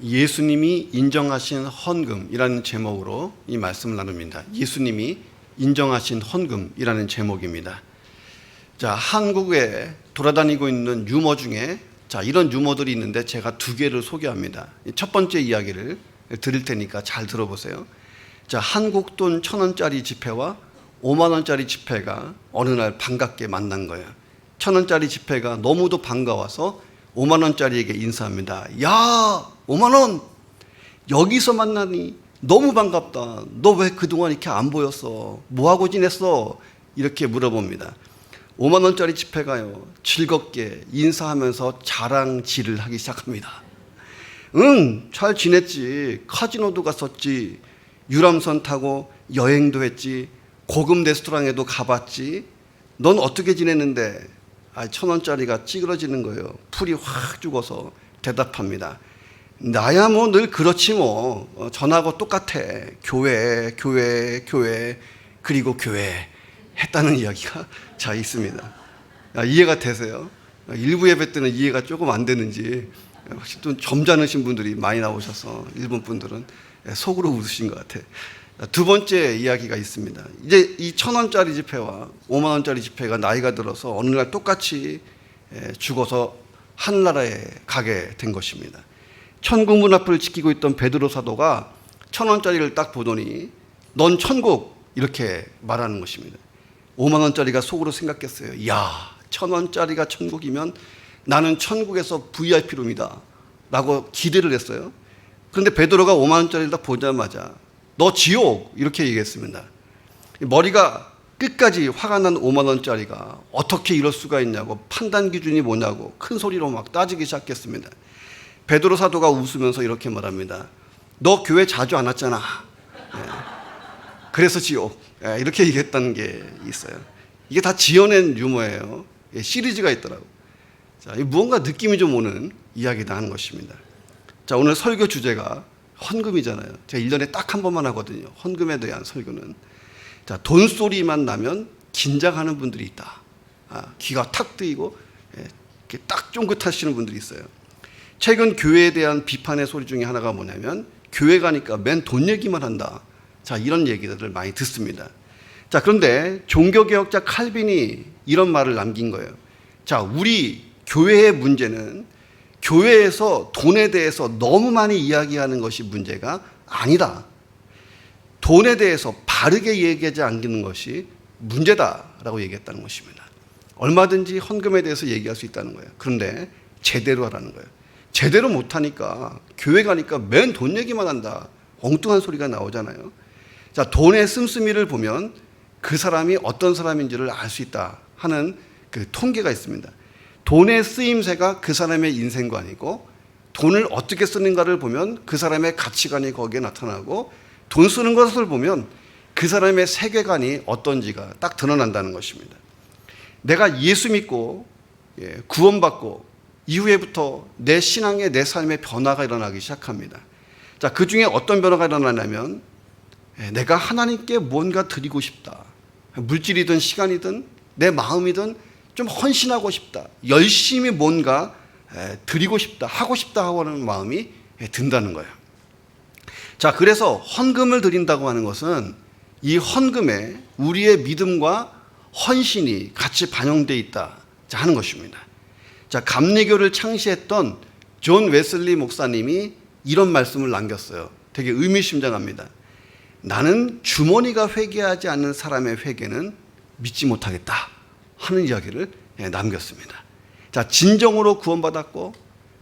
예수님이 인정하신 헌금이라는 제목으로 이 말씀을 나눕니다. 예수님이 인정하신 헌금이라는 제목입니다. 자, 한국에 돌아다니고 있는 유머 중에 이런 유머들이 있는데 제가 두 개를 소개합니다. 첫 번째 이야기를 드릴 테니까 잘 들어보세요. 자, 한국 돈 1,000원짜리 지폐와 5만 원짜리 지폐가 어느 날 반갑게 만난 거예요. 1,000원짜리 지폐가 너무도 반가워서 5만 원짜리에게 인사합니다. 야, 5만 원! 여기서 만나니 너무 반갑다. 너 왜 그동안 이렇게 안 보였어? 뭐하고 지냈어? 이렇게 물어봅니다. 5만 원짜리 지폐가요, 즐겁게 인사하면서 자랑질을 하기 시작합니다. 응, 잘 지냈지. 카지노도 갔었지. 유람선 타고 여행도 했지. 고급 레스토랑에도 가봤지. 넌 어떻게 지냈는데? 1,000원짜리가 찌그러지는 거예요. 풀이 확 죽어서 대답합니다. 나야 뭐 늘 그렇지 뭐. 전하고 똑같아. 교회 그리고 교회 했다는 이야기가 있습니다. 이해가 되세요? 일부 예배 때는 이해가 조금 안 되는지 혹시 좀 점잖으신 분들이 많이 나오셔서 일본 분들은 속으로 웃으신 것 같아. 두 번째 이야기가 있습니다. 이제 이 1,000원짜리 지폐와 5만 원짜리 지폐가 나이가 들어서 어느 날 똑같이 죽어서 하늘나라에 가게 된 것입니다. 천국 문 앞을 지키고 있던 베드로 사도가 1,000원짜리를 딱 보더니 넌 천국 이렇게 말하는 것입니다. 5만 원짜리가 속으로 생각했어요. 야, 1,000원짜리가 천국이면 나는 천국에서 VIP룸이다 라고 기대를 했어요. 그런데 베드로가 5만 원짜리를 딱 보자마자 너 지옥 이렇게 얘기했습니다. 머리가 끝까지 화가 난 5만 원짜리가 어떻게 이럴 수가 있냐고, 판단 기준이 뭐냐고 큰 소리로 막 따지기 시작했습니다. 베드로 사도가 웃으면서 이렇게 말합니다. 너 교회 자주 안 왔잖아. 그래서 지옥. 이렇게 얘기했다는 게 있어요. 이게 다 지어낸 유머예요. 시리즈가 있더라고요. 자, 무언가 느낌이 좀 오는 이야기다 하는 것입니다. 자, 오늘 설교 주제가 헌금이잖아요. 제가 1년에 딱 한 번만 하거든요. 헌금에 대한 설교는. 자, 돈소리만 나면 긴장하는 분들이 있다. 귀가 탁 뜨이고 이렇게 딱 쫑긋하시는 분들이 있어요. 최근 교회에 대한 비판의 소리 중에 하나가 뭐냐면 교회 가니까 맨 돈 얘기만 한다. 자, 이런 얘기들을 많이 듣습니다. 자, 그런데 종교개혁자 칼빈이 이런 말을 남긴 거예요. 자, 우리 교회의 문제는 교회에서 돈에 대해서 너무 많이 이야기하는 것이 문제가 아니다. 돈에 대해서 바르게 얘기하지 않는 것이 문제다라고 얘기했다는 것입니다. 얼마든지 헌금에 대해서 얘기할 수 있다는 거예요. 그런데 제대로 하라는 거예요. 제대로 못하니까 교회 가니까 맨 돈 얘기만 한다. 엉뚱한 소리가 나오잖아요. 자, 돈의 씀씀이를 보면 그 사람이 어떤 사람인지를 알 수 있다 하는 그 통계가 있습니다. 돈의 쓰임새가 그 사람의 인생관이고 돈을 어떻게 쓰는가를 보면 그 사람의 가치관이 거기에 나타나고 돈 쓰는 것을 보면 그 사람의 세계관이 어떤지가 딱 드러난다는 것입니다. 내가 예수 믿고 구원받고 이후에부터 내 신앙의 내 삶의 변화가 일어나기 시작합니다. 자, 그 중에 어떤 변화가 일어나냐면 내가 하나님께 뭔가 드리고 싶다. 물질이든 시간이든 내 마음이든 좀 헌신하고 싶다. 열심히 뭔가 드리고 싶다. 하고 싶다 하는 마음이 든다는 거예요. 자, 그래서 헌금을 드린다고 하는 것은 이 헌금에 우리의 믿음과 헌신이 같이 반영되어 있다 하는 것입니다. 자, 감리교를 창시했던 존 웨슬리 목사님이 이런 말씀을 남겼어요. 되게 의미심장합니다. 나는 주머니가 회개하지 않는 사람의 회개는 믿지 못하겠다 하는 이야기를 남겼습니다. 자, 진정으로 구원받았고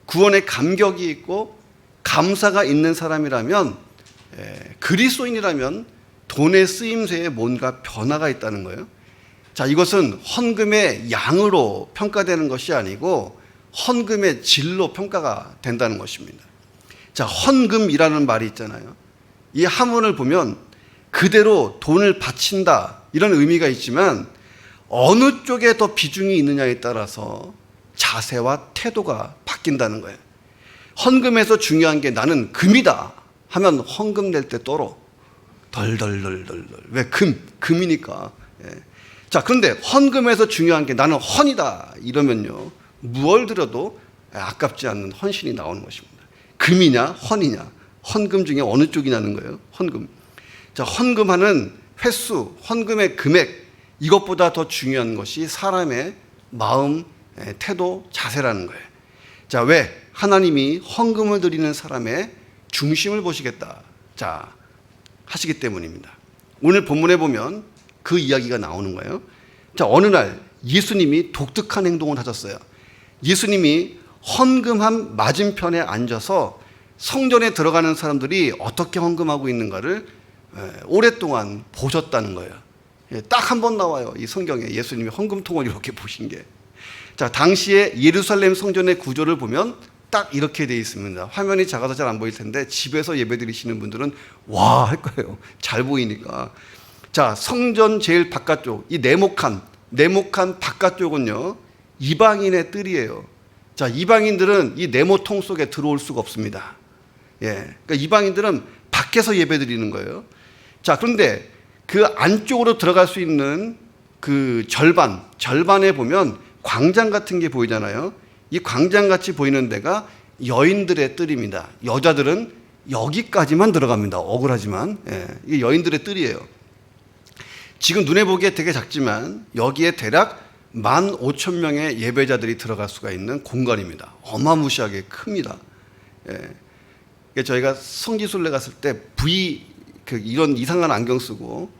구원의 감격이 있고 감사가 있는 사람이라면, 그리스도인이라면 돈의 쓰임새에 뭔가 변화가 있다는 거예요. 자, 이것은 헌금의 양으로 평가되는 것이 아니고 헌금의 질로 평가가 된다는 것입니다. 자, 헌금이라는 말이 있잖아요. 이 한문을 보면 그대로 돈을 바친다 이런 의미가 있지만 어느 쪽에 더 비중이 있느냐에 따라서 자세와 태도가 바뀐다는 거예요. 헌금에서 중요한 게 나는 금이다 하면 헌금 낼 때 떨어. 덜덜덜덜. 왜? 금이니까. 자, 그런데 헌금에서 중요한 게 나는 헌이다 이러면요, 무얼 들여도 아깝지 않는 헌신이 나오는 것입니다. 금이냐 헌이냐, 헌금 중에 어느 쪽이냐는 거예요. 헌금. 자, 헌금하는 횟수, 헌금의 금액, 이것보다 더 중요한 것이 사람의 마음, 태도, 자세라는 거예요. 자, 왜? 하나님이 헌금을 드리는 사람의 중심을 보시겠다, 자, 하시기 때문입니다. 오늘 본문에 보면 그 이야기가 나오는 거예요. 자, 어느 날 예수님이 독특한 행동을 하셨어요. 예수님이 헌금함 맞은편에 앉아서 성전에 들어가는 사람들이 어떻게 헌금하고 있는가를 오랫동안 보셨다는 거예요. 딱 한 번 나와요, 이 성경에 예수님이 헌금통을 이렇게 보신 게. 자, 당시에 예루살렘 성전의 구조를 보면 딱 이렇게 되어 있습니다. 화면이 작아서 잘 안 보일 텐데 집에서 예배 드리시는 분들은 와 할 거예요, 잘 보이니까. 자, 성전 제일 바깥쪽, 이 네모칸 바깥쪽은요 이방인의 뜰이에요. 자, 이방인들은 이 네모통 속에 들어올 수가 없습니다. 그러니까 이방인들은 밖에서 예배 드리는 거예요. 자, 그런데 그 안쪽으로 들어갈 수 있는 그 절반에 보면 광장 같은 게 보이잖아요. 이 광장같이 보이는 데가 여인들의 뜰입니다. 여자들은 여기까지만 들어갑니다. 억울하지만. 이게 여인들의 뜰이에요. 지금 눈에 보기에 되게 작지만 여기에 대략 15,000명의 예배자들이 들어갈 수가 있는 공간입니다. 어마무시하게 큽니다. 저희가 성지순례 갔을 때 이런 이상한 안경 쓰고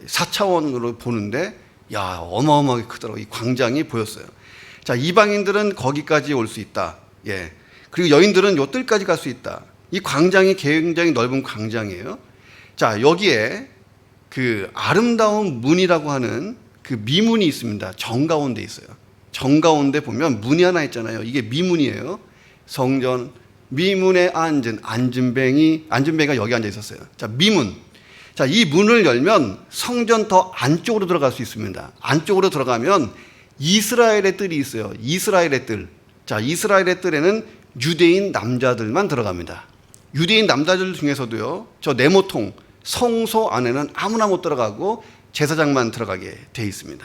4차원으로 보는데 야, 어마어마하게 크더라고요. 이 광장이 보였어요. 자, 이방인들은 거기까지 올 수 있다. 그리고 여인들은 요 뜰까지 갈 수 있다. 이 광장이 굉장히 넓은 광장이에요. 자, 여기에 그 아름다운 문이라고 하는 그 미문이 있습니다. 정가운데 있어요. 정가운데 보면 문이 하나 있잖아요. 이게 미문이에요. 성전 미문에 안전뱅이가 여기 앉아 있었어요. 자, 미문. 자, 이 문을 열면 성전 더 안쪽으로 들어갈 수 있습니다. 안쪽으로 들어가면 이스라엘의 뜰이 있어요. 이스라엘의 뜰. 자, 이스라엘의 뜰에는 유대인 남자들만 들어갑니다. 유대인 남자들 중에서도요, 저 네모통 성소 안에는 아무나 못 들어가고 제사장만 들어가게 돼 있습니다.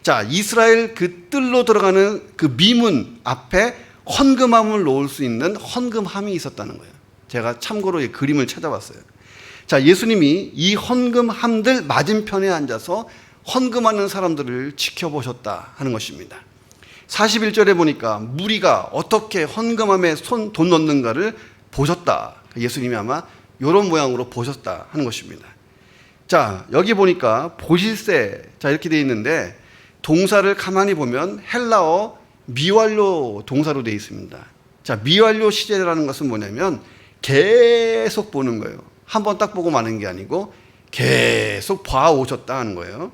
자, 이스라엘 그 뜰로 들어가는 그 미문 앞에 헌금함을 놓을 수 있는 헌금함이 있었다는 거예요. 제가 참고로 이 그림을 찾아봤어요. 자, 예수님이 이 헌금함들 맞은편에 앉아서 헌금하는 사람들을 지켜보셨다 하는 것입니다. 41절에 보니까 무리가 어떻게 헌금함에 돈 넣는가를 보셨다. 예수님이 아마 이런 모양으로 보셨다 하는 것입니다. 자, 여기 보니까 보실세, 자, 이렇게 되어 있는데 동사를 가만히 보면 헬라어 미완료 동사로 되어 있습니다. 자, 미완료 시제라는 것은 뭐냐면 계속 보는 거예요. 한번 딱 보고 마는 게 아니고 계속 봐오셨다 하는 거예요.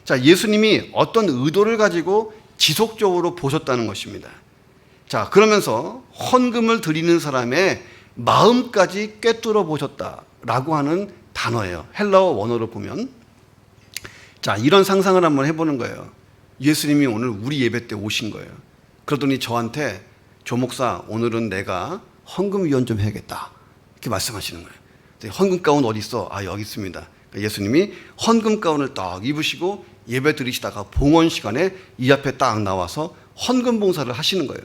자, 예수님이 어떤 의도를 가지고 지속적으로 보셨다는 것입니다. 자, 그러면서 헌금을 드리는 사람의 마음까지 꿰뚫어 보셨다라고 하는 단어예요. 헬라어 원어로 보면. 자, 이런 상상을 한번 해보는 거예요. 예수님이 오늘 우리 예배 때 오신 거예요. 그러더니 저한테 조 목사, 오늘은 내가 헌금위원 좀 해야겠다, 이렇게 말씀하시는 거예요. 헌금 가운 어디 있어? 아, 여기 있습니다. 예수님이 헌금 가운을 딱 입으시고 예배 드리시다가 봉헌 시간에 이 앞에 딱 나와서 헌금 봉사를 하시는 거예요.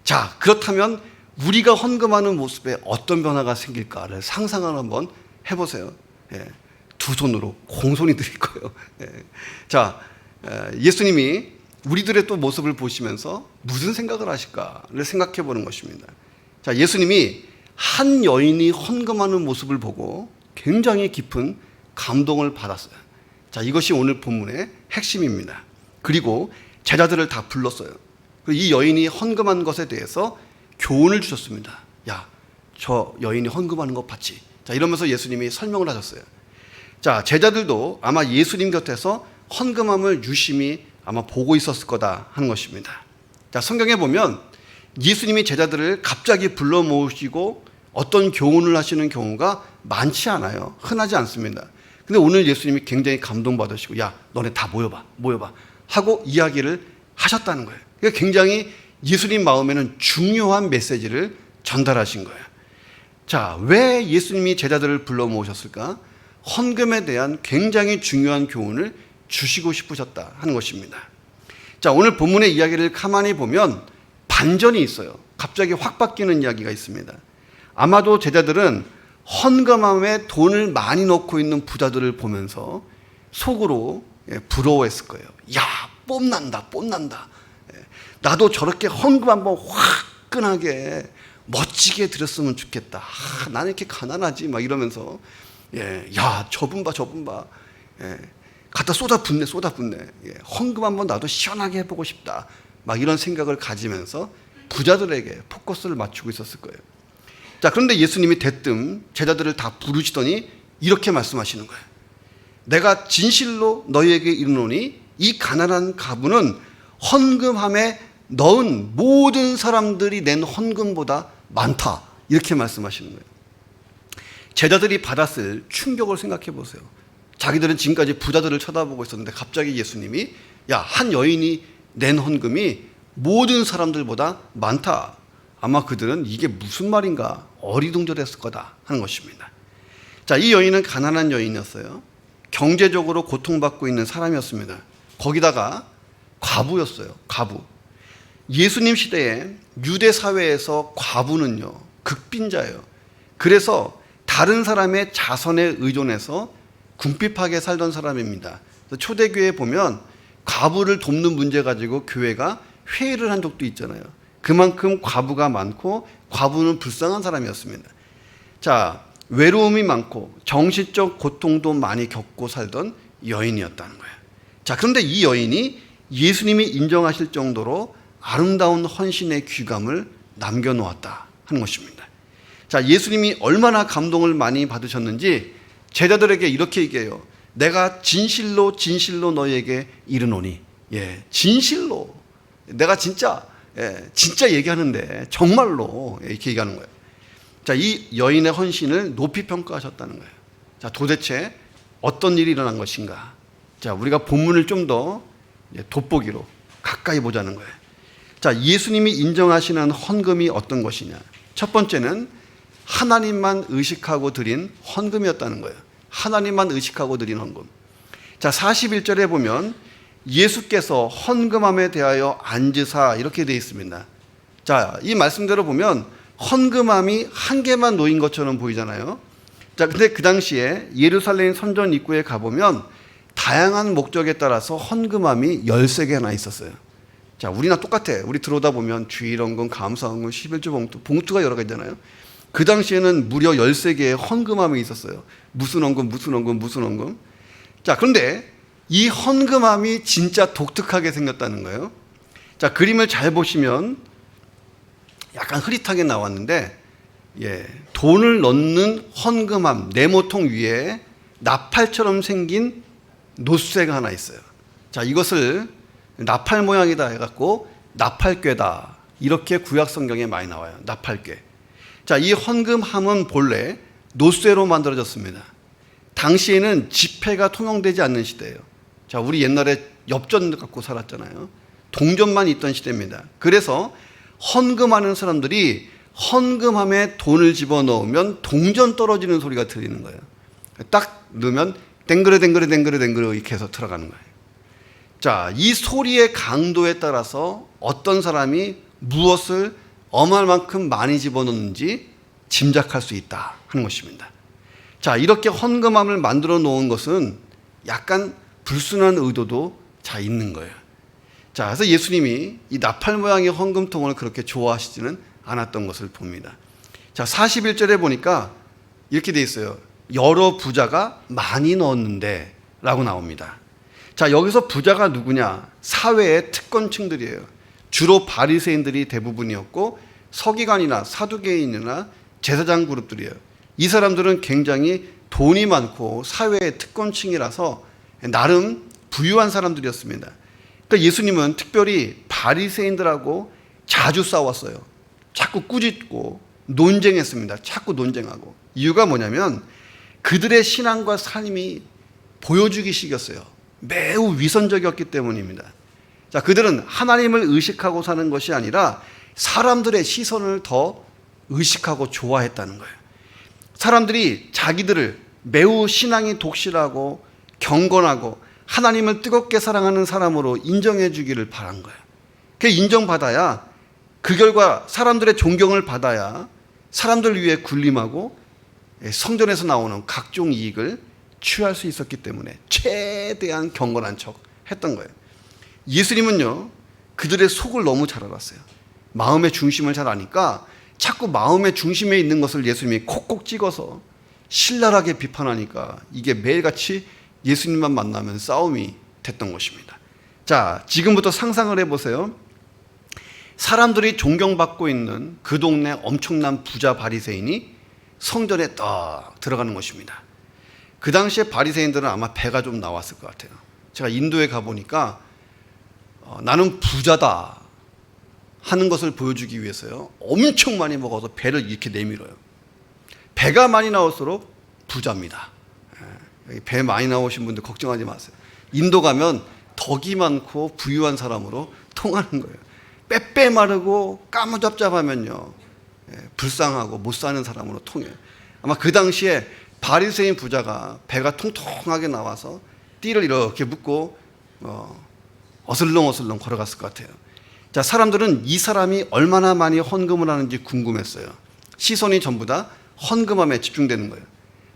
자, 그렇다면 우리가 헌금하는 모습에 어떤 변화가 생길까를 상상을 한번 해보세요. 두 손으로 공손히 드릴 거예요. 자, 예수님이 우리들의 또 모습을 보시면서 무슨 생각을 하실까를 생각해 보는 것입니다. 자, 예수님이 한 여인이 헌금하는 모습을 보고 굉장히 깊은 감동을 받았어요. 자, 이것이 오늘 본문의 핵심입니다. 그리고 제자들을 다 불렀어요. 이 여인이 헌금한 것에 대해서 교훈을 주셨습니다. 야, 저 여인이 헌금하는 거 봤지? 자, 이러면서 예수님이 설명을 하셨어요. 자, 제자들도 아마 예수님 곁에서 헌금함을 유심히 아마 보고 있었을 거다 하는 것입니다. 자, 성경에 보면 예수님이 제자들을 갑자기 불러 모으시고 어떤 교훈을 하시는 경우가 많지 않아요. 흔하지 않습니다. 근데 오늘 예수님이 굉장히 감동받으시고 야, 너네 다 모여봐 하고 이야기를 하셨다는 거예요. 그러니까 굉장히 예수님 마음에는 중요한 메시지를 전달하신 거예요. 자, 왜 예수님이 제자들을 불러 모으셨을까? 헌금에 대한 굉장히 중요한 교훈을 주시고 싶으셨다 하는 것입니다. 자, 오늘 본문의 이야기를 가만히 보면 반전이 있어요. 갑자기 확 바뀌는 이야기가 있습니다. 아마도 제자들은 헌금함에 돈을 많이 넣고 있는 부자들을 보면서 속으로 부러워했을 거예요. 야, 뽐난다, 뽐난다. 나도 저렇게 헌금 한번 화끈하게 멋지게 드렸으면 좋겠다. 나는 이렇게 가난하지 막 이러면서 야, 저분 봐, 저분 봐. 갖다 쏟아붓네, 쏟아붓네. 헌금 한번 나도 시원하게 해보고 싶다. 막 이런 생각을 가지면서 부자들에게 포커스를 맞추고 있었을 거예요. 자, 그런데 예수님이 대뜸 제자들을 다 부르시더니 이렇게 말씀하시는 거예요. 내가 진실로 너희에게 이르노니 이 가난한 가부는 헌금함에 넣은 모든 사람들이 낸 헌금보다 많다. 이렇게 말씀하시는 거예요. 제자들이 받았을 충격을 생각해 보세요. 자기들은 지금까지 부자들을 쳐다보고 있었는데 갑자기 예수님이 야, 한 여인이 낸 헌금이 모든 사람들보다 많다. 아마 그들은 이게 무슨 말인가 어리둥절했을 거다 하는 것입니다. 자, 이 여인은 가난한 여인이었어요. 경제적으로 고통받고 있는 사람이었습니다. 거기다가 과부였어요. 과부. 예수님 시대에 유대 사회에서 과부는요, 극빈자예요. 그래서 다른 사람의 자선에 의존해서 궁핍하게 살던 사람입니다. 초대교회에 보면 과부를 돕는 문제 가지고 교회가 회의를 한 적도 있잖아요. 그만큼 과부가 많고 과부는 불쌍한 사람이었습니다. 자, 외로움이 많고 정신적 고통도 많이 겪고 살던 여인이었다는 거예요. 자, 그런데 이 여인이 예수님이 인정하실 정도로 아름다운 헌신의 귀감을 남겨놓았다 하는 것입니다. 자, 예수님이 얼마나 감동을 많이 받으셨는지 제자들에게 이렇게 얘기해요. 내가 진실로 진실로 너희에게 이르노니. 진실로. 내가 진짜 얘기하는데 정말로 이렇게 얘기하는 거예요. 자, 이 여인의 헌신을 높이 평가하셨다는 거예요. 자, 도대체 어떤 일이 일어난 것인가? 자, 우리가 본문을 좀 더 돋보기로 가까이 보자는 거예요. 자, 예수님이 인정하시는 헌금이 어떤 것이냐? 첫 번째는 하나님만 의식하고 드린 헌금이었다는 거예요. 하나님만 의식하고 드린 헌금. 자, 41절에 보면 예수께서 헌금함에 대하여 앉으사 이렇게 되어 있습니다. 자, 이 말씀대로 보면 헌금함이 한 개만 놓인 것처럼 보이잖아요. 자, 근데 그 당시에 예루살렘 성전 입구에 가보면 다양한 목적에 따라서 헌금함이 13개나 있었어요. 자, 우리나 똑같아. 우리 들어오다 보면 주일헌금, 감사헌금, 11조 봉투가 여러 가지잖아요. 그 당시에는 무려 13개의 헌금함이 있었어요. 무슨 헌금, 무슨 헌금, 무슨 헌금. 자, 그런데 이 헌금함이 진짜 독특하게 생겼다는 거예요. 자, 그림을 잘 보시면 약간 흐릿하게 나왔는데, 돈을 넣는 헌금함 네모통 위에 나팔처럼 생긴 노쇠가 하나 있어요. 자, 이것을 나팔 모양이다 해갖고 나팔궤다 이렇게 구약 성경에 많이 나와요. 나팔궤. 자, 이 헌금함은 본래 노쇠로 만들어졌습니다. 당시에는 지폐가 통용되지 않는 시대예요. 자, 우리 옛날에 엽전 갖고 살았잖아요. 동전만 있던 시대입니다. 그래서 헌금하는 사람들이 헌금함에 돈을 집어넣으면 동전 떨어지는 소리가 들리는 거예요. 딱 넣으면 댕그르 댕그르 댕그르 댕그르 이렇게 해서 들어가는 거예요. 자, 이 소리의 강도에 따라서 어떤 사람이 무엇을 어마만큼 많이 집어넣는지 짐작할 수 있다 하는 것입니다. 자, 이렇게 헌금함을 만들어 놓은 것은 약간 불순한 의도도 있는 거예요. 자, 그래서 예수님이 이 나팔 모양의 헌금통을 그렇게 좋아하시지는 않았던 것을 봅니다. 자, 41절에 보니까 이렇게 돼 있어요. 여러 부자가 많이 넣었는데 라고 나옵니다. 자, 여기서 부자가 누구냐? 사회의 특권층들이에요. 주로 바리새인들이 대부분이었고 서기관이나 사두개인이나 제사장 그룹들이에요. 이 사람들은 굉장히 돈이 많고 사회의 특권층이라서 나름 부유한 사람들이었습니다. 그러니까 예수님은 특별히 바리새인들하고 자주 싸웠어요. 자꾸 꾸짖고 논쟁했습니다. 자꾸 논쟁하고. 이유가 뭐냐면 그들의 신앙과 삶이 보여주기식이었어요. 매우 위선적이었기 때문입니다. 자, 그들은 하나님을 의식하고 사는 것이 아니라 사람들의 시선을 더 의식하고 좋아했다는 거예요. 사람들이 자기들을 매우 신앙이 독실하고 경건하고 하나님을 뜨겁게 사랑하는 사람으로 인정해 주기를 바란 거예요. 그 인정받아야 그 결과 사람들의 존경을 받아야 사람들 위해 군림하고 성전에서 나오는 각종 이익을 취할 수 있었기 때문에 최대한 경건한 척 했던 거예요. 예수님은요, 그들의 속을 너무 잘 알았어요. 마음의 중심을 잘 아니까 자꾸 마음의 중심에 있는 것을 예수님이 콕콕 찍어서 신랄하게 비판하니까 이게 매일같이 예수님만 만나면 싸움이 됐던 것입니다. 자, 지금부터 상상을 해보세요. 사람들이 존경받고 있는 그 동네 엄청난 부자 바리새인이 성전에 딱 들어가는 것입니다. 그 당시에 바리새인들은 아마 배가 좀 나왔을 것 같아요. 제가 인도에 가보니까 나는 부자다 하는 것을 보여주기 위해서요, 엄청 많이 먹어서 배를 이렇게 내밀어요. 배가 많이 나올수록 부자입니다. 여기 배 많이 나오신 분들 걱정하지 마세요. 인도 가면 덕이 많고 부유한 사람으로 통하는 거예요. 빼빼 마르고 까무잡잡하면요, 불쌍하고 못 사는 사람으로 통해요. 아마 그 당시에 바리새인 부자가 배가 통통하게 나와서 띠를 이렇게 묶고 어슬렁어슬렁 걸어갔을 것 같아요. 자, 사람들은 이 사람이 얼마나 많이 헌금을 하는지 궁금했어요. 시선이 전부 다 헌금함에 집중되는 거예요.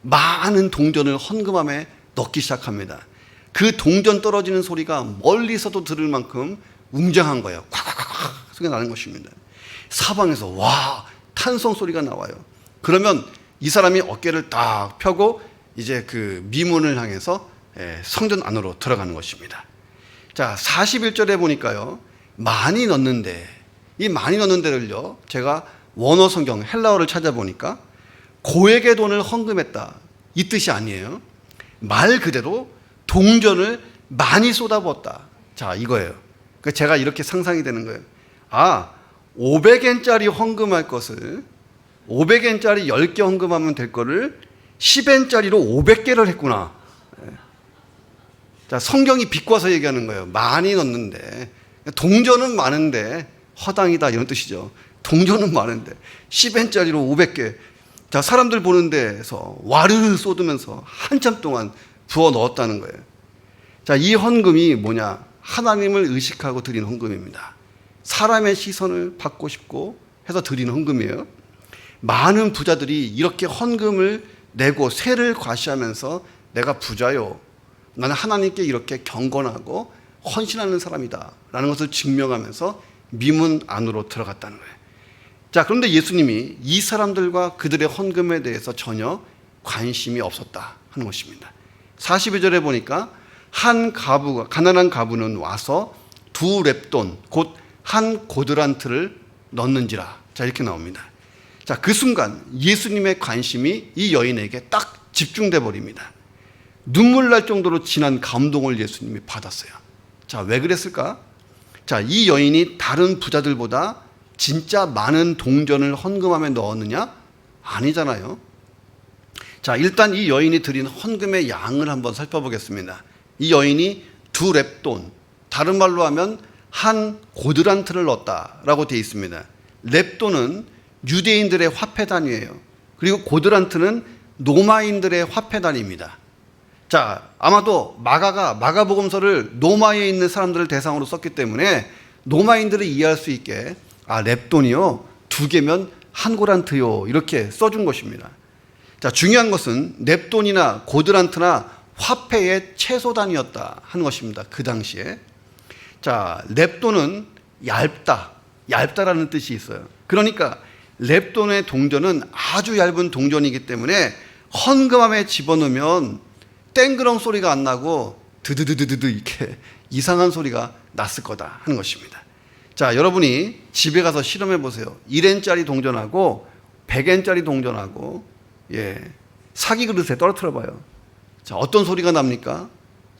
많은 동전을 헌금함에 넣기 시작합니다. 그 동전 떨어지는 소리가 멀리서도 들을 만큼 웅장한 거예요. 콱콱콱 소리가 나는 것입니다. 사방에서 와, 탄성 소리가 나와요. 그러면 이 사람이 어깨를 딱 펴고 이제 그 미문을 향해서 성전 안으로 들어가는 것입니다. 자, 41절에 보니까요, 많이 넣는데, 이 많이 넣는데를요, 제가 원어 성경 헬라어를 찾아보니까 고액의 돈을 헌금했다, 이 뜻이 아니에요. 말 그대로 동전을 많이 쏟아부었다. 자, 이거예요. 제가 이렇게 상상이 되는 거예요. 아, 500엔짜리 헌금할 것을 500엔짜리 10개 헌금하면 될 거를 10엔짜리로 500개를 했구나. 자, 성경이 비꼬아서 얘기하는 거예요. 많이 넣는데, 동전은 많은데 허당이다, 이런 뜻이죠. 동전은 많은데 10엔짜리로 500개. 자, 사람들 보는 데서 와르르 쏟으면서 한참 동안 부어 넣었다는 거예요. 자, 이 헌금이 뭐냐? 하나님을 의식하고 드린 헌금입니다. 사람의 시선을 받고 싶고 해서 드리는 헌금이에요. 많은 부자들이 이렇게 헌금을 내고 세를 과시하면서 내가 부자요, 나는 하나님께 이렇게 경건하고 헌신하는 사람이다 라는 것을 증명하면서 미문 안으로 들어갔다는 거예요. 자, 그런데 예수님이 이 사람들과 그들의 헌금에 대해서 전혀 관심이 없었다 하는 것입니다. 42절에 보니까 한 가부가, 가난한 가부는 와서 2렙돈, 곧 한 고드란트를 넣는지라. 자, 이렇게 나옵니다. 자, 그 순간 예수님의 관심이 이 여인에게 딱 집중돼 버립니다. 눈물 날 정도로 진한 감동을 예수님이 받았어요. 자, 왜 그랬을까? 자, 이 여인이 다른 부자들보다 진짜 많은 동전을 헌금함에 넣었느냐? 아니잖아요. 자, 일단 이 여인이 드린 헌금의 양을 한번 살펴보겠습니다. 이 여인이 2렙돈, 다른 말로 하면 한 고드란트를 넣었다라고 되어 있습니다. 렙돈은 유대인들의 화폐 단위예요. 그리고 고드란트는 로마인들의 화폐 단위입니다. 자, 아마도 마가복음서를 로마에 있는 사람들을 대상으로 썼기 때문에 로마인들을 이해할 수 있게, 아, 렙돈이요, 2개면 한 고란트요, 이렇게 써준 것입니다. 자, 중요한 것은 렙돈이나 고드란트나 화폐의 최소 단위였다 하는 것입니다. 그 당시에. 자, 렙돈은 얇다라는 뜻이 있어요. 그러니까 렙돈의 동전은 아주 얇은 동전이기 때문에 헌금함에 집어넣으면 땡그렁 소리가 안 나고 드드드드드 이렇게 이상한 소리가 났을 거다 하는 것입니다. 자, 여러분이 집에 가서 실험해 보세요. 1엔짜리 동전하고 100엔짜리 동전하고 사기 그릇에 떨어뜨려 봐요. 자, 어떤 소리가 납니까?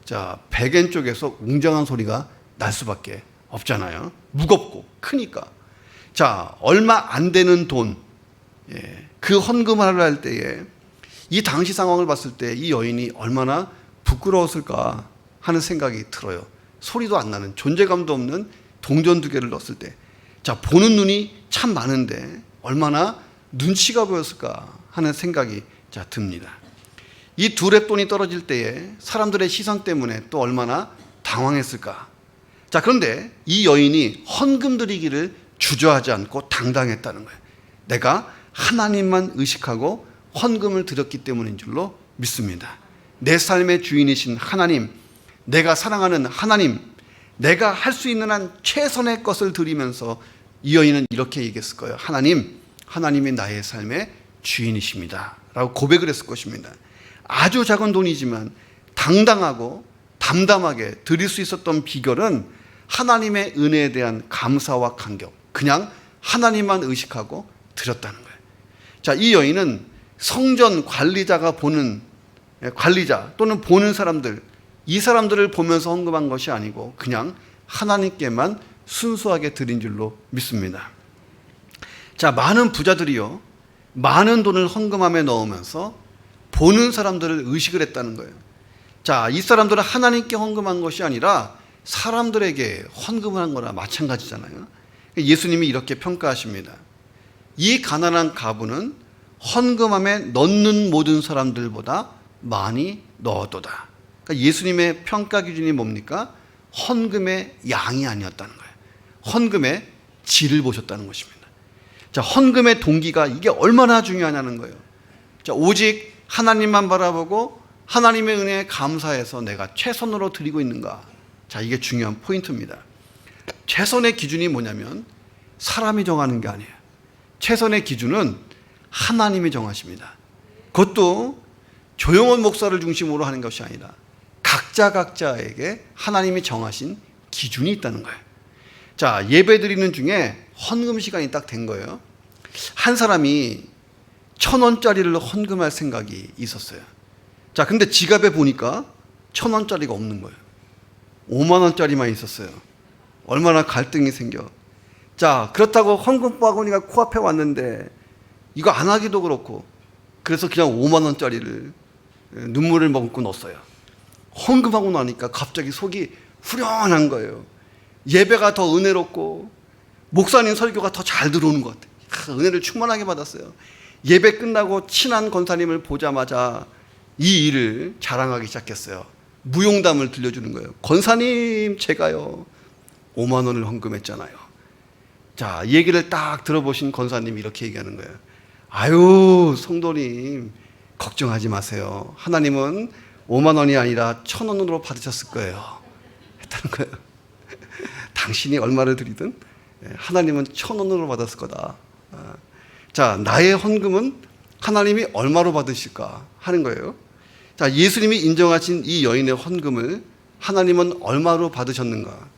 자, 100엔 쪽에서 웅장한 소리가 날 수밖에 없잖아요. 무겁고 크니까. 자, 얼마 안 되는 돈, 그 헌금을 할 때에 이 당시 상황을 봤을 때 이 여인이 얼마나 부끄러웠을까 하는 생각이 들어요. 소리도 안 나는, 존재감도 없는 동전 2개를 넣었을 때, 자, 보는 눈이 참 많은데 얼마나 눈치가 보였을까 하는 생각이 듭니다. 이 2렙돈이 떨어질 때에 사람들의 시선 때문에 또 얼마나 당황했을까. 자, 그런데 이 여인이 헌금 드리기를 주저하지 않고 당당했다는 거예요. 내가 하나님만 의식하고 헌금을 드렸기 때문인 줄로 믿습니다. 내 삶의 주인이신 하나님, 내가 사랑하는 하나님, 내가 할 수 있는 한 최선의 것을 드리면서 이 여인은 이렇게 얘기했을 거예요. 하나님, 하나님이 나의 삶의 주인이십니다 라고 고백을 했을 것입니다. 아주 작은 돈이지만 당당하고 담담하게 드릴 수 있었던 비결은 하나님의 은혜에 대한 감사와 감격, 그냥 하나님만 의식하고 드렸다는 거예요. 자, 이 여인은 성전 관리자가 보는, 관리자 또는 보는 사람들, 이 사람들을 보면서 헌금한 것이 아니고 그냥 하나님께만 순수하게 드린 줄로 믿습니다. 자, 많은 부자들이요, 많은 돈을 헌금함에 넣으면서 보는 사람들을 의식을 했다는 거예요. 자, 이 사람들은 하나님께 헌금한 것이 아니라 사람들에게 헌금을 한 거나 마찬가지잖아요. 예수님이 이렇게 평가하십니다. 이 가난한 과부는 헌금함에 넣는 모든 사람들보다 많이 넣었도다. 그러니까 예수님의 평가 기준이 뭡니까? 헌금의 양이 아니었다는 거예요. 헌금의 질을 보셨다는 것입니다. 자, 헌금의 동기가 이게 얼마나 중요하냐는 거예요. 자, 오직 하나님만 바라보고 하나님의 은혜에 감사해서 내가 최선으로 드리고 있는가? 자, 이게 중요한 포인트입니다. 최선의 기준이 뭐냐면 사람이 정하는 게 아니에요. 최선의 기준은 하나님이 정하십니다. 그것도 조용원 목사를 중심으로 하는 것이 아니라 각자에게 하나님이 정하신 기준이 있다는 거예요. 자, 예배 드리는 중에 헌금 시간이 딱 된 거예요. 한 사람이 1,000원짜리를 헌금할 생각이 있었어요. 자, 근데 지갑에 보니까 1,000원짜리가 없는 거예요. 5만 원짜리만 있었어요. 얼마나 갈등이 생겨. 자, 그렇다고 헌금 바구니가 코앞에 왔는데 이거 안 하기도 그렇고, 그래서 그냥 5만 원짜리를 눈물을 머금고 넣었어요. 헌금하고 나니까 갑자기 속이 후련한 거예요. 예배가 더 은혜롭고 목사님 설교가 더 잘 들어오는 것 같아요. 은혜를 충만하게 받았어요. 예배 끝나고 친한 권사님을 보자마자 이 일을 자랑하기 시작했어요. 무용담을 들려주는 거예요. 권사님, 제가요 5만 원을 헌금했잖아요. 자, 이 얘기를 딱 들어보신 권사님이 이렇게 얘기하는 거예요. 아유, 성도님 걱정하지 마세요. 하나님은 5만 원이 아니라 1,000원으로 받으셨을 거예요 했다는 거예요. 당신이 얼마를 드리든 하나님은 1,000원으로 받았을 거다. 자, 나의 헌금은 하나님이 얼마로 받으실까 하는 거예요. 자, 예수님이 인정하신 이 여인의 헌금을 하나님은 얼마로 받으셨는가?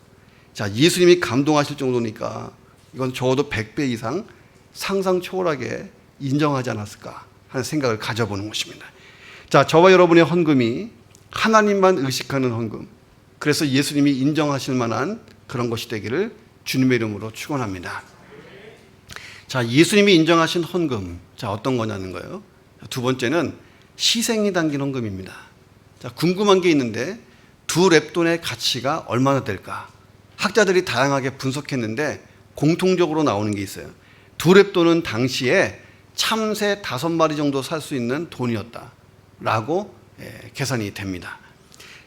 자, 예수님이 감동하실 정도니까 이건 적어도 100배 이상 상상 초월하게 인정하지 않았을까 하는 생각을 가져보는 것입니다. 자, 저와 여러분의 헌금이 하나님만 의식하는 헌금, 그래서 예수님이 인정하실 만한 그런 것이 되기를 주님의 이름으로 축원합니다. 자, 예수님이 인정하신 헌금, 자, 어떤 거냐는 거예요. 두 번째는 희생이 담긴 헌금입니다. 자, 궁금한 게 있는데 두 렙돈의 가치가 얼마나 될까? 학자들이 다양하게 분석했는데 공통적으로 나오는 게 있어요. 두 렙돈은 당시에 참새 5마리 정도 살 수 있는 돈이었다라고 계산이 됩니다.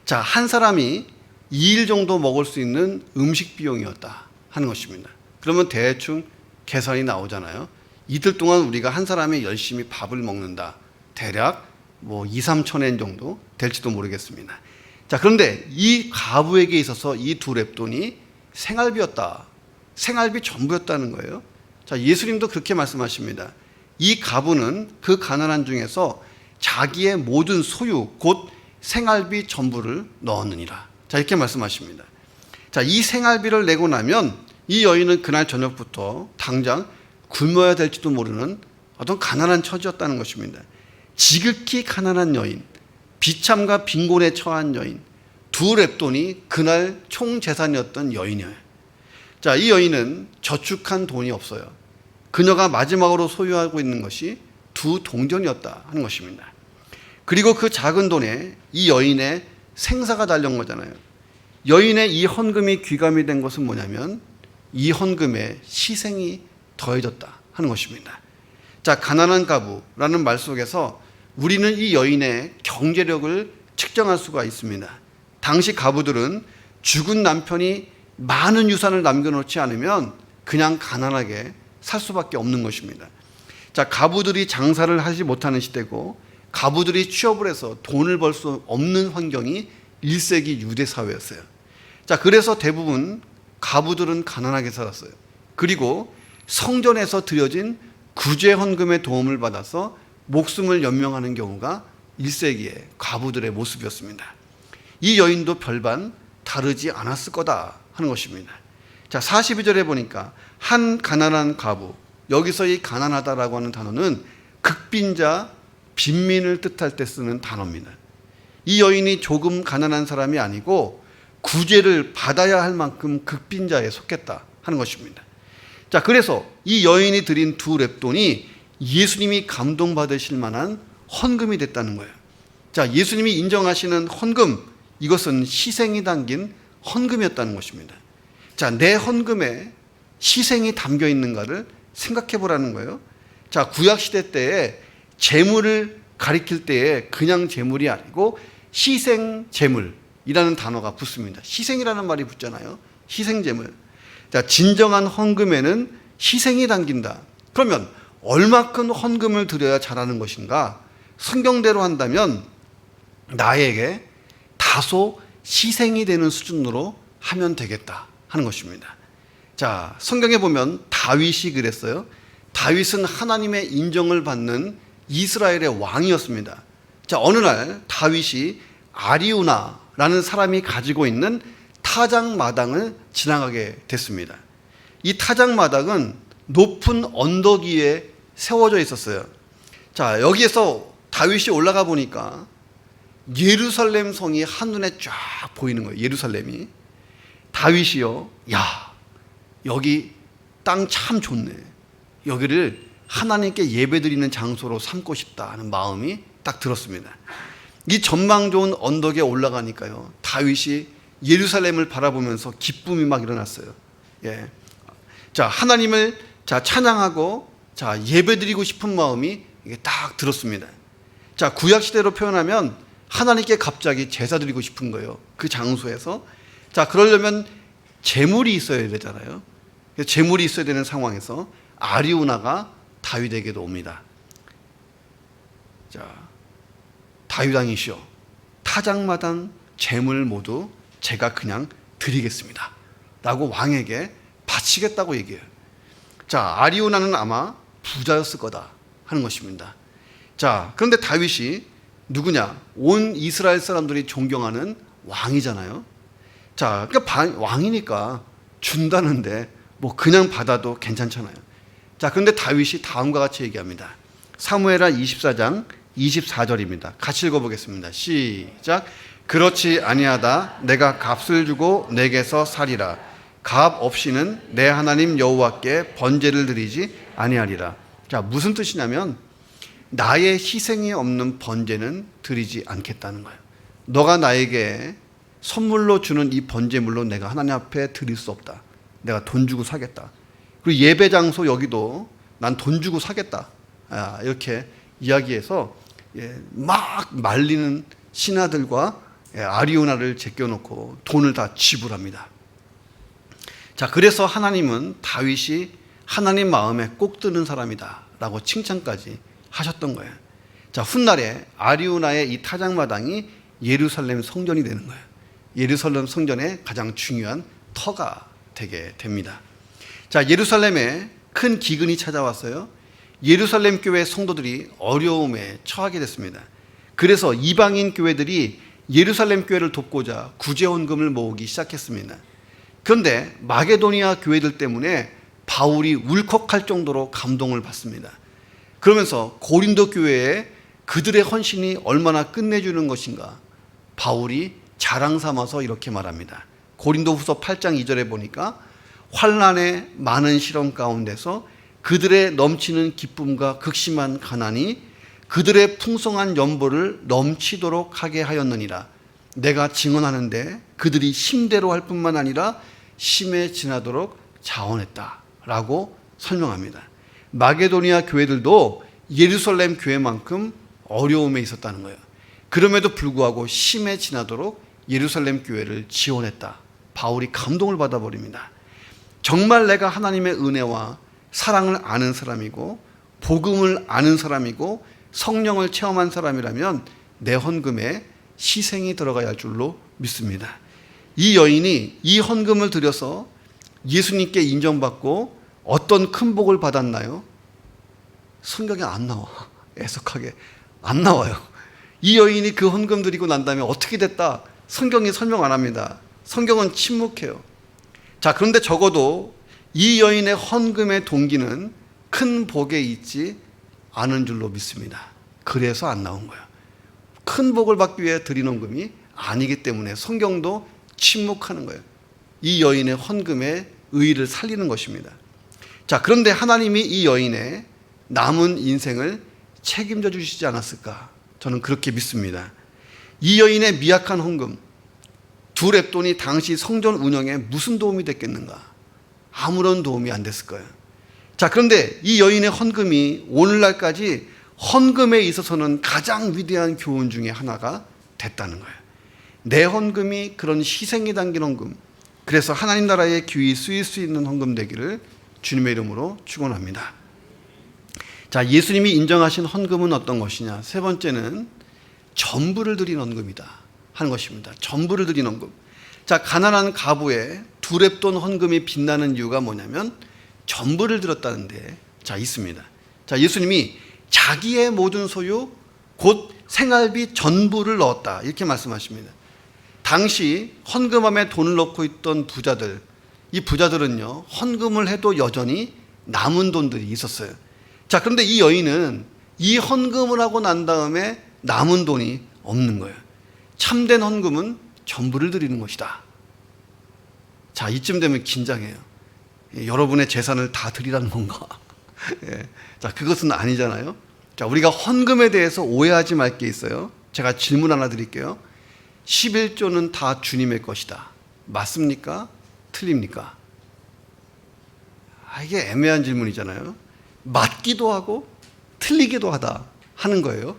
자, 한 사람이 2일 정도 먹을 수 있는 음식 비용이었다 하는 것입니다. 그러면 대충 계산이 나오잖아요. 이틀 동안 우리가 한 사람이 열심히 밥을 먹는다. 대략 뭐 2-3천 엔 정도 될지도 모르겠습니다. 자, 그런데 이 과부에게 있어서 이 두 렙돈이 생활비였다. 생활비 전부였다는 거예요. 자, 예수님도 그렇게 말씀하십니다. 이 과부는 그 가난한 중에서 자기의 모든 소유, 곧 생활비 전부를 넣었느니라. 자, 이렇게 말씀하십니다. 자, 이 생활비를 내고 나면 이 여인은 그날 저녁부터 당장 굶어야 될지도 모르는 어떤 가난한 처지였다는 것입니다. 지극히 가난한 여인, 비참과 빈곤에 처한 여인, 두 렙돈이 그날 총 재산이었던 여인이에요. 자, 이 여인은 저축한 돈이 없어요. 그녀가 마지막으로 소유하고 있는 것이 두 동전이었다 하는 것입니다. 그리고 그 작은 돈에 이 여인의 생사가 달린 거잖아요. 여인의 이 헌금이 귀감이 된 것은 뭐냐면 이 헌금에 희생이 더해졌다 하는 것입니다. 자, 가난한 과부라는 말 속에서 우리는 이 여인의 경제력을 측정할 수가 있습니다. 당시 과부들은 죽은 남편이 많은 유산을 남겨놓지 않으면 그냥 가난하게 살 수밖에 없는 것입니다. 자, 가부들이 장사를 하지 못하는 시대고 가부들이 취업을 해서 돈을 벌 수 없는 환경이 1세기 유대 사회였어요. 자, 그래서 대부분 가부들은 가난하게 살았어요. 그리고 성전에서 드려진 구제 헌금의 도움을 받아서 목숨을 연명하는 경우가 1세기의 과부들의 모습이었습니다. 이 여인도 별반 다르지 않았을 거다 하는 것입니다. 자, 42절에 보니까 한 가난한 과부, 여기서 이 가난하다라고 하는 단어는 극빈자, 빈민을 뜻할 때 쓰는 단어입니다. 이 여인이 조금 가난한 사람이 아니고 구제를 받아야 할 만큼 극빈자에 속했다 하는 것입니다. 자, 그래서 이 여인이 드린 두 렙돈이 예수님이 감동받으실 만한 헌금이 됐다는 거예요. 자, 예수님이 인정하시는 헌금, 이것은 희생이 담긴 헌금이었다는 것입니다. 자, 내 헌금에 희생이 담겨 있는가를 생각해 보라는 거예요. 자, 구약시대 때에 재물을 가리킬 때에 그냥 재물이 아니고 희생재물이라는 단어가 붙습니다. 희생이라는 말이 붙잖아요. 희생재물. 자, 진정한 헌금에는 희생이 담긴다. 그러면 얼마큼 헌금을 드려야 잘하는 것인가? 성경대로 한다면 나에게 다소 희생이 되는 수준으로 하면 되겠다 하는 것입니다. 자, 성경에 보면 다윗이 그랬어요. 다윗은 하나님의 인정을 받는 이스라엘의 왕이었습니다. 자, 어느 날 다윗이 아리우나라는 사람이 가지고 있는 타작마당을 지나가게 됐습니다. 이 타작마당은 높은 언덕 위에 세워져 있었어요. 자, 여기에서 다윗이 올라가 보니까 예루살렘 성이 한눈에 쫙 보이는 거예요. 예루살렘이. 다윗이요, 야, 여기 땅 참 좋네. 여기를 하나님께 예배드리는 장소로 삼고 싶다 하는 마음이 딱 들었습니다. 이 전망 좋은 언덕에 올라가니까요, 다윗이 예루살렘을 바라보면서 기쁨이 막 일어났어요. 예. 자, 하나님을 찬양하고 예배드리고 싶은 마음이 이게 딱 들었습니다. 자, 구약 시대로 표현하면 하나님께 갑자기 제사 드리고 싶은 거예요. 그 장소에서. 자, 그러려면 재물이 있어야 되잖아요. 재물이 있어야 되는 상황에서 아리우나가 다윗에게도 옵니다. 자, 다윗 왕이시여, 타작마당 재물 모두 제가 그냥 드리겠습니다 라고 왕에게 바치겠다고 얘기해요. 자, 아리우나는 아마 부자였을 거다 하는 것입니다. 자, 그런데 다윗이 누구냐? 온 이스라엘 사람들이 존경하는 왕이잖아요. 자, 그러니까 왕이니까 준다는데 뭐 그냥 받아도 괜찮잖아요. 자, 그런데 다윗이 다음과 같이 얘기합니다. 사무엘하 24장 24절입니다. 같이 읽어보겠습니다. 시작. 그렇지 아니하다 내가 값을 주고 내게서 살이라. 값 없이는 내 하나님 여호와께 번제를 드리지 아니하리라. 자, 무슨 뜻이냐면 나의 희생이 없는 번제는 드리지 않겠다는 거예요. 너가 나에게 선물로 주는 이 번제물로 내가 하나님 앞에 드릴 수 없다. 내가 돈 주고 사겠다. 그리고 예배 장소 여기도 난 돈 주고 사겠다. 이렇게 이야기해서 막 말리는 신하들과 아리우나를 제껴놓고 돈을 다 지불합니다. 자, 그래서 하나님은 다윗이 하나님 마음에 꼭 드는 사람이다 라고 칭찬까지 하셨던 거예요. 자, 훗날에 아리우나의 이 타작마당이 예루살렘 성전이 되는 거예요. 예루살렘 성전의 가장 중요한 터가 되게 됩니다. 자, 예루살렘에 큰 기근이 찾아왔어요. 예루살렘 교회 성도들이 어려움에 처하게 됐습니다. 그래서 이방인 교회들이 예루살렘 교회를 돕고자 구제헌금을 모으기 시작했습니다. 그런데 마게도니아 교회들 때문에 바울이 울컥할 정도로 감동을 받습니다. 그러면서 고린도 교회에 그들의 헌신이 얼마나 끝내주는 것인가 바울이 자랑 삼아서 이렇게 말합니다. 고린도후서 8장 2절에 보니까 환난의 많은 시련 가운데서 그들의 넘치는 기쁨과 극심한 가난이 그들의 풍성한 연보를 넘치도록 하게 하였느니라. 내가 증언하는데 그들이 심대로 할 뿐만 아니라 심에 지나도록 자원했다 라고 설명합니다. 마게도니아 교회들도 예루살렘 교회만큼 어려움에 있었다는 거예요. 그럼에도 불구하고 심에 지나도록 예루살렘 교회를 지원했다. 바울이 감동을 받아버립니다. 정말 내가 하나님의 은혜와 사랑을 아는 사람이고 복음을 아는 사람이고 성령을 체험한 사람이라면 내 헌금에 희생이 들어가야 할 줄로 믿습니다. 이 여인이 이 헌금을 들여서 예수님께 인정받고 어떤 큰 복을 받았나요? 성경에 안 나와. 애석하게 안 나와요. 이 여인이 그 헌금 드리고 난 다음에 어떻게 됐다? 성경이 설명 안 합니다. 성경은 침묵해요. 자, 그런데 적어도 이 여인의 헌금의 동기는 큰 복에 있지 않은 줄로 믿습니다. 그래서 안 나온 거예요. 큰 복을 받기 위해 드린 헌금이 아니기 때문에 성경도 침묵하는 거예요. 이 여인의 헌금의 의의를 살리는 것입니다. 자, 그런데 하나님이 이 여인의 남은 인생을 책임져 주시지 않았을까? 저는 그렇게 믿습니다. 이 여인의 미약한 헌금, 두 렙돈이 당시 성전 운영에 무슨 도움이 됐겠는가? 아무런 도움이 안 됐을 거예요. 자, 그런데 이 여인의 헌금이 오늘날까지 헌금에 있어서는 가장 위대한 교훈 중에 하나가 됐다는 거예요. 내 헌금이 그런 희생이 담긴 헌금, 그래서 하나님 나라의 귀히 쓰일 수 있는 헌금 되기를 주님의 이름으로 축원합니다. 자, 예수님이 인정하신 헌금은 어떤 것이냐? 세 번째는 전부를 드린 헌금이다 하는 것입니다. 전부를 드린 헌금. 자, 가난한 가부의 두 렙돈 헌금이 빛나는 이유가 뭐냐면 전부를 드렸다는데 자, 있습니다. 자, 예수님이 자기의 모든 소유 곧 생활비 전부를 넣었다 이렇게 말씀하십니다. 당시 헌금함에 돈을 넣고 있던 부자들, 이 부자들은요 헌금을 해도 여전히 남은 돈들이 있었어요. 자, 그런데 이 여인은 이 헌금을 하고 난 다음에 남은 돈이 없는 거예요. 참된 헌금은 전부를 드리는 것이다. 자, 이쯤 되면 긴장해요. 여러분의 재산을 다 드리라는 건가? 예. 자, 그것은 아니잖아요. 자, 우리가 헌금에 대해서 오해하지 말 게 있어요. 제가 질문 하나 드릴게요. 11조는 다 주님의 것이다. 맞습니까? 틀립니까? 이게 애매한 질문이잖아요. 맞기도 하고 틀리기도 하다 하는 거예요.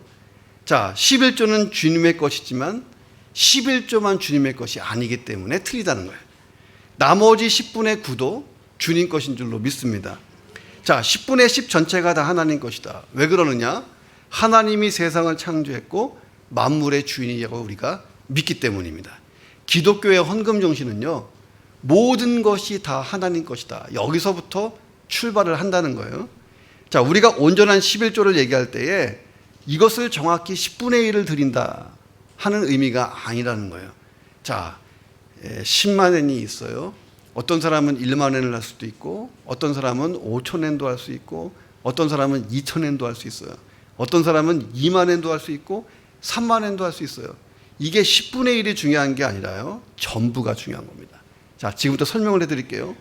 자, 11조는 주님의 것이지만 11조만 주님의 것이 아니기 때문에 틀리다는 거예요. 나머지 10분의 9도 주님 것인 줄로 믿습니다. 자, 10분의 10 전체가 다 하나님 것이다. 왜 그러느냐? 하나님이 세상을 창조했고 만물의 주인이라고 우리가 믿기 때문입니다. 기독교의 헌금 정신은요, 모든 것이 다 하나님 것이다. 여기서부터 출발을 한다는 거예요. 자, 우리가 온전한 11조를 얘기할 때에 이것을 정확히 10분의 1을 드린다 하는 의미가 아니라는 거예요. 자, 10만 엔이 있어요. 어떤 사람은 1만 엔을 할 수도 있고, 어떤 사람은 5천 엔도 할 수 있고, 어떤 사람은 2천 엔도 할 수 있어요. 어떤 사람은 2만 엔도 할 수 있고 3만 엔도 할 수 있어요. 이게 10분의 1이 중요한 게 아니라요, 전부가 중요한 겁니다. 자, 지금부터 설명을 해드릴게요.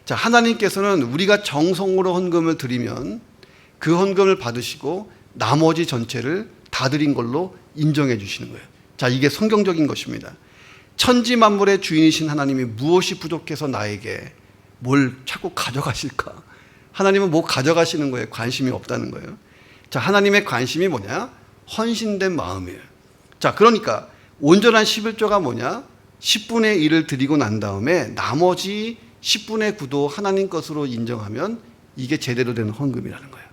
자, 하나님께서는 우리가 정성으로 헌금을 드리면 그 헌금을 받으시고 나머지 전체를 다 드린 걸로 인정해 주시는 거예요. 자, 이게 성경적인 것입니다. 천지 만물의 주인이신 하나님이 무엇이 부족해서 나에게 뭘 자꾸 가져가실까? 하나님은 뭐 가져가시는 거에 관심이 없다는 거예요. 자, 하나님의 관심이 뭐냐? 헌신된 마음이에요. 자, 그러니까 온전한 11조가 뭐냐? 10분의 1을 드리고 난 다음에 나머지 10분의 9도 하나님 것으로 인정하면 이게 제대로 된 헌금이라는 거예요.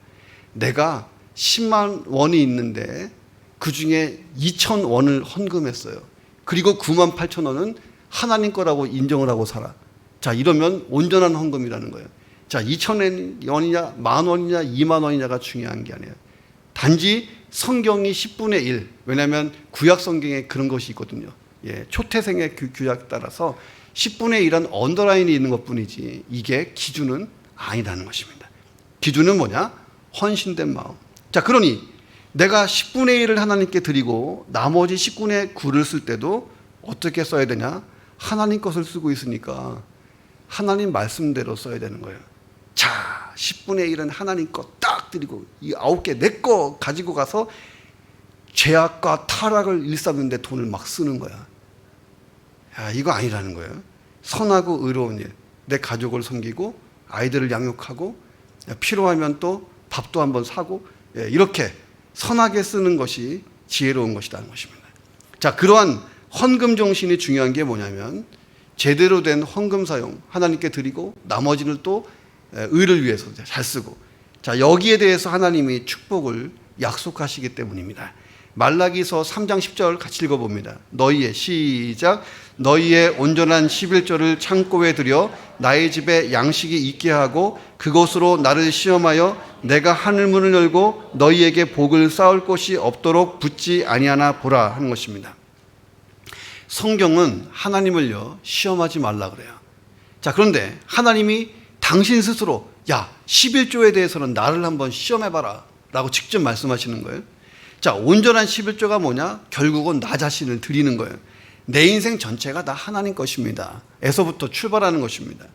내가 10만 원이 있는데 그 중에 2천 원을 헌금했어요. 그리고 9만 8천 원은 하나님 거라고 인정을 하고 살아. 자, 이러면 온전한 헌금이라는 거예요. 자, 2천 원이냐, 만 원이냐, 2만 원이냐가 중요한 게 아니에요. 단지 성경이 10분의 1. 왜냐하면 구약 성경에 그런 것이 있거든요. 예, 초태생의 그 규약에 따라서 10분의 1은 언더라인이 있는 것뿐이지 이게 기준은 아니라는 것입니다. 기준은 뭐냐? 헌신된 마음. 자, 그러니 내가 10분의 1을 하나님께 드리고 나머지 10분의 9를 쓸 때도 어떻게 써야 되냐? 하나님 것을 쓰고 있으니까 하나님 말씀대로 써야 되는 거예요. 자, 10분의 1은 하나님 것 딱 드리고 이 9개 내 거 가지고 가서 죄악과 타락을 일삼는데 돈을 막 쓰는 거야. 야, 이거 아니라는 거예요. 선하고 의로운 일, 내 가족을 섬기고 아이들을 양육하고 필요하면 또 밥도 한번 사고, 이렇게 선하게 쓰는 것이 지혜로운 것이라는 것입니다. 자, 그러한 헌금 정신이 중요한 게 뭐냐면 제대로 된 헌금 사용 하나님께 드리고 나머지는 또 의를 위해서 잘 쓰고, 자, 여기에 대해서 하나님이 축복을 약속하시기 때문입니다. 말라기서 3장 10절 같이 읽어봅니다. 시작. 너희의 온전한 11조를 창고에 들여 나의 집에 양식이 있게 하고 그곳으로 나를 시험하여 내가 하늘문을 열고 너희에게 복을 쌓을 곳이 없도록 붙지 아니하나 보라 하는 것입니다. 성경은 하나님을요 시험하지 말라 그래요. 자, 그런데 하나님이 당신 스스로 11조에 대해서는 나를 한번 시험해봐라 라고 직접 말씀하시는 거예요. 자, 온전한 11조가 뭐냐? 결국은 나 자신을 드리는 거예요. 내 인생 전체가 다 하나님 것입니다. 에서부터 출발하는 것입니다.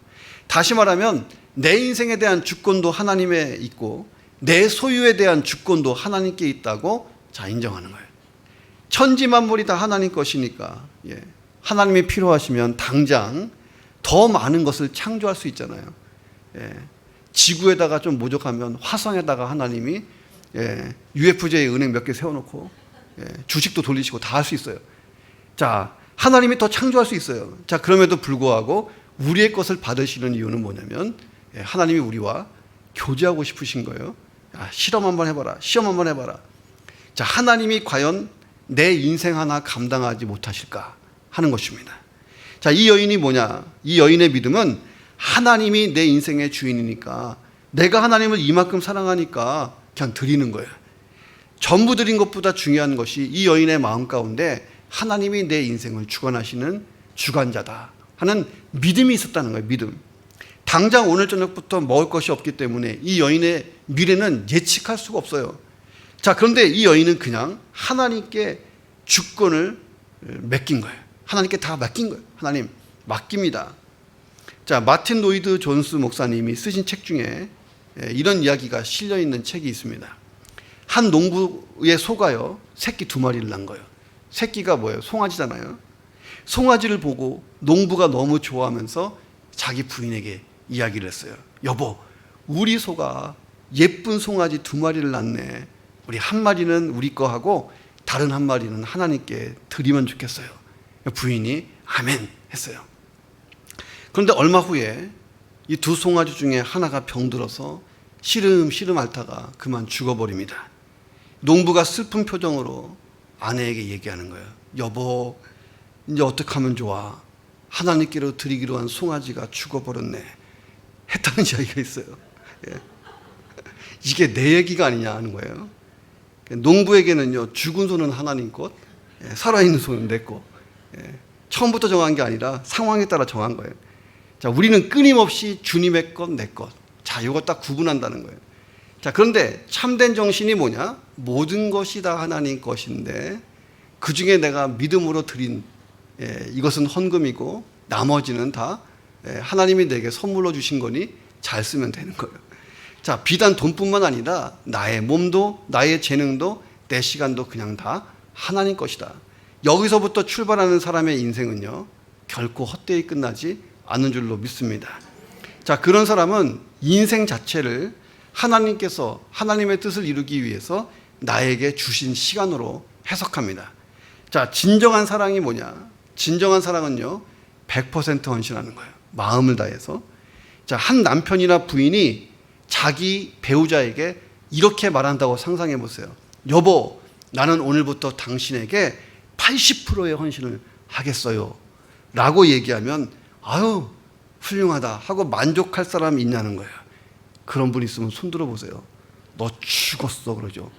다시 말하면 내 인생에 대한 주권도 하나님에 있고 내 소유에 대한 주권도 하나님께 있다고 인정하는 거예요. 천지 만물이 다 하나님 것이니까 하나님이 필요하시면 당장 더 많은 것을 창조할 수 있잖아요. 지구에다가 좀 모족하면 화성에다가 하나님이 UFJ 은행 몇 개 세워놓고 주식도 돌리시고 다 할 수 있어요. 자, 하나님이 더 창조할 수 있어요. 자, 그럼에도 불구하고 우리의 것을 받으시는 이유는 뭐냐면 하나님이 우리와 교제하고 싶으신 거예요. 실험 한번 해봐라. 시험 한번 해봐라. 자, 하나님이 과연 내 인생 하나 감당하지 못하실까 하는 것입니다. 자, 이 여인이 뭐냐? 이 여인의 믿음은 하나님이 내 인생의 주인이니까 내가 하나님을 이만큼 사랑하니까 그냥 드리는 거예요. 전부 드린 것보다 중요한 것이 이 여인의 마음 가운데 하나님이 내 인생을 주관하시는 주관자다 하는 믿음이 있었다는 거예요. 믿음. 당장 오늘 저녁부터 먹을 것이 없기 때문에 이 여인의 미래는 예측할 수가 없어요. 자, 그런데 이 여인은 그냥 하나님께 주권을 맡긴 거예요. 하나님께 다 맡긴 거예요. 하나님 맡깁니다. 자, 마틴 로이드 존스 목사님이 쓰신 책 중에 이런 이야기가 실려 있는 책이 있습니다. 한 농부의 소가요 새끼 2마리를 낳은 거예요. 새끼가 뭐예요? 송아지잖아요. 송아지를 보고 농부가 너무 좋아하면서 자기 부인에게 이야기를 했어요. 여보, 우리 소가 예쁜 송아지 2마리를 낳네. 우리 한 마리는 우리 거 하고 다른 한 마리는 하나님께 드리면 좋겠어요. 부인이 아멘 했어요. 그런데 얼마 후에 이 2 송아지 중에 하나가 병들어서 시름시름 앓다가 그만 죽어버립니다. 농부가 슬픈 표정으로 아내에게 얘기하는 거예요. 여보, 이제 어떻게 하면 좋아? 하나님께로 드리기로 한 송아지가 죽어버렸네 했다는 이야기가 있어요. 이게 내 얘기가 아니냐 하는 거예요. 농부에게는요 죽은 소는 하나님 것, 살아있는 소는 내 것. 처음부터 정한 게 아니라 상황에 따라 정한 거예요. 자, 우리는 끊임없이 주님의 것, 내 것. 자, 이거 딱 구분한다는 거예요. 자, 그런데 참된 정신이 뭐냐? 모든 것이 다 하나님 것인데 그 중에 내가 믿음으로 드린 이것은 헌금이고 나머지는 다 하나님이 내게 선물로 주신 거니 잘 쓰면 되는 거예요. 자, 비단 돈뿐만 아니라 나의 몸도 나의 재능도 내 시간도 그냥 다 하나님 것이다. 여기서부터 출발하는 사람의 인생은요 결코 헛되이 끝나지 않는 줄로 믿습니다. 자, 그런 사람은 인생 자체를 하나님께서 하나님의 뜻을 이루기 위해서 나에게 주신 시간으로 해석합니다. 자, 진정한 사랑이 뭐냐? 진정한 사랑은요 100% 헌신하는 거예요. 마음을 다해서. 자, 한 남편이나 부인이 자기 배우자에게 이렇게 말한다고 상상해 보세요. 여보, 나는 오늘부터 당신에게 80%의 헌신을 하겠어요 라고 얘기하면 아유 훌륭하다 하고 만족할 사람이 있냐는 거예요. 그런 분 있으면 손 들어 보세요. 너 죽었어 그러죠.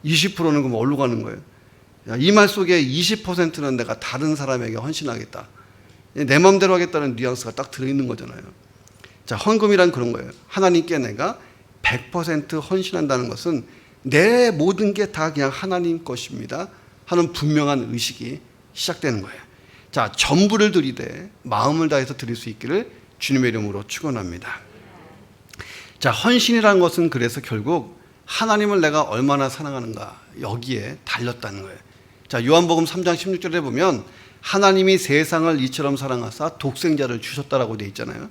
20%는 그럼 어디로 가는 거예요? 이 말 속에 20%는 내가 다른 사람에게 헌신하겠다, 내 마음대로 하겠다는 뉘앙스가 딱 들어있는 거잖아요. 자, 헌금이란 그런 거예요. 하나님께 내가 100% 헌신한다는 것은 내 모든 게 다 그냥 하나님 것입니다 하는 분명한 의식이 시작되는 거예요. 자, 전부를 드리되 마음을 다해서 드릴 수 있기를 주님의 이름으로 축원합니다. 자, 헌신이라는 것은 그래서 결국 하나님을 내가 얼마나 사랑하는가 여기에 달렸다는 거예요. 자, 요한복음 3장 16절에 보면 하나님이 세상을 이처럼 사랑하사 독생자를 주셨다라고 되어 있잖아요.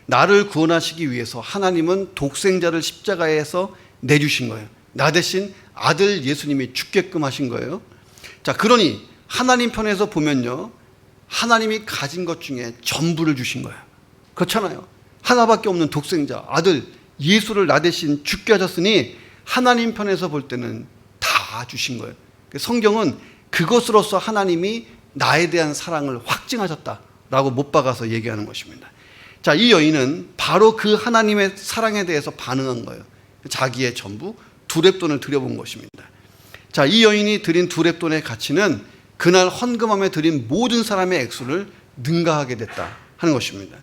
나를 구원하시기 위해서 하나님은 독생자를 십자가에서 내주신 거예요. 나 대신 아들 예수님이 죽게끔 하신 거예요. 자, 그러니 하나님 편에서 보면요 하나님이 가진 것 중에 전부를 주신 거예요. 그렇잖아요. 하나밖에 없는 독생자 아들 예수를 나 대신 죽게 하셨으니 하나님 편에서 볼 때는 다 주신 거예요. 성경은 그것으로서 하나님이 나에 대한 사랑을 확증하셨다라고 못 박아서 얘기하는 것입니다. 자, 이 여인은 바로 그 하나님의 사랑에 대해서 반응한 거예요. 자기의 전부 두 렙돈을 드려본 것입니다. 자, 이 여인이 드린 두 렙돈의 가치는 그날 헌금함에 드린 모든 사람의 액수를 능가하게 됐다 하는 것입니다.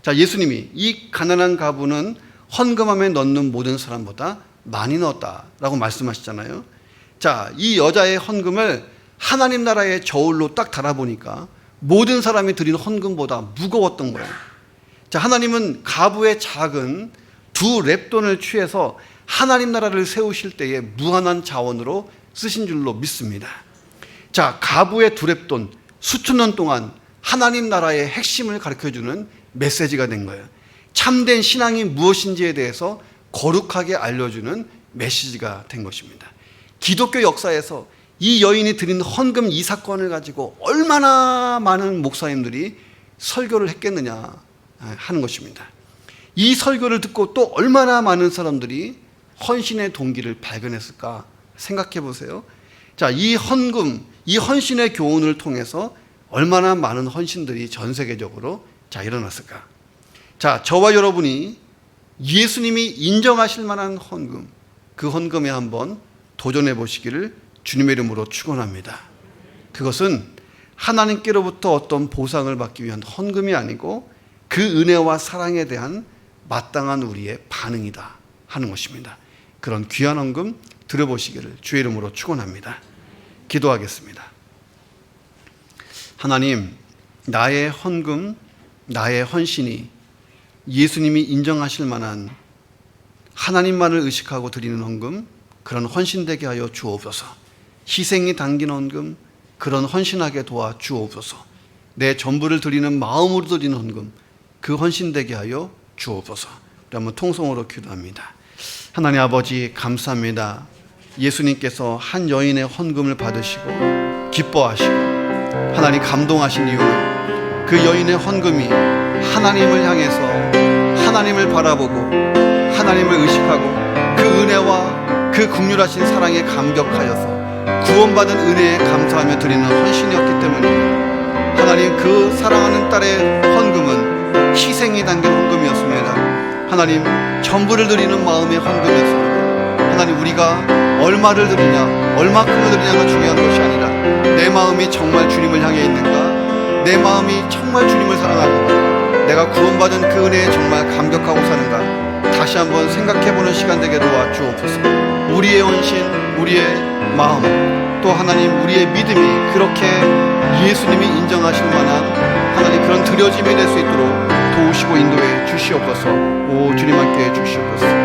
자, 예수님이 이 가난한 가부는 헌금함에 넣는 모든 사람보다 많이 넣었다라고 말씀하시잖아요. 자, 이 여자의 헌금을 하나님 나라의 저울로 딱 달아보니까 모든 사람이 드린 헌금보다 무거웠던 거예요. 자, 하나님은 가부의 작은 두 렙돈을 취해서 하나님 나라를 세우실 때에 무한한 자원으로 쓰신 줄로 믿습니다. 자, 가부의 두 렙돈, 수천 년 동안 하나님 나라의 핵심을 가르쳐주는 메시지가 된 거예요. 참된 신앙이 무엇인지에 대해서 거룩하게 알려주는 메시지가 된 것입니다. 기독교 역사에서 이 여인이 드린 헌금 이 사건을 가지고 얼마나 많은 목사님들이 설교를 했겠느냐 하는 것입니다. 이 설교를 듣고 또 얼마나 많은 사람들이 헌신의 동기를 발견했을까 생각해 보세요. 자, 이 헌금, 이 헌신의 교훈을 통해서 얼마나 많은 헌신들이 전 세계적으로 일어났을까. 자, 저와 여러분이 예수님이 인정하실 만한 헌금, 그 헌금에 한번 도전해 보시기를 주님의 이름으로 축원합니다. 그것은 하나님께로부터 어떤 보상을 받기 위한 헌금이 아니고 그 은혜와 사랑에 대한 마땅한 우리의 반응이다 하는 것입니다. 그런 귀한 헌금 들어보시기를 주의 이름으로 축원합니다. 기도하겠습니다. 하나님, 나의 헌금, 나의 헌신이 예수님이 인정하실 만한 하나님만을 의식하고 드리는 헌금, 그런 헌신되게 하여 주옵소서. 희생이 담긴 헌금, 그런 헌신하게 도와 주옵소서. 내 전부를 드리는 마음으로 드리는 헌금, 그 헌신되게 하여 주옵소서. 우리 한번 통성으로 기도합니다. 하나님 아버지, 감사합니다. 예수님께서 한 여인의 헌금을 받으시고 기뻐하시고 하나님 감동하신 이유는 그 여인의 헌금이 하나님을 향해서 하나님을 바라보고 하나님을 의식하고 그 은혜와 그 긍휼하신 사랑에 감격하여서 구원받은 은혜에 감사하며 드리는 헌신이었기 때문입니다. 하나님, 그 사랑하는 딸의 헌금은 희생이 담긴 헌금이었습니다. 하나님, 전부를 드리는 마음의 헌금이었습니다. 하나님, 우리가 얼마를 드리냐, 얼마큼을 드리냐가 중요한 것이 아니라 내 마음이 정말 주님을 향해 있는가, 내 마음이 정말 주님을 사랑하는가, 내가 구원받은 그 은혜에 정말 감격하고 사는가, 다시 한번 생각해보는 시간 되게 도와 주옵소서. 우리의 헌신, 우리의 마음, 또 하나님 우리의 믿음이 그렇게 예수님이 인정하실 만한 하나님 그런 드려짐이 될 수 있도록 도우시고 인도해 주시옵소서. 오 주님 함께 해 주시옵소서.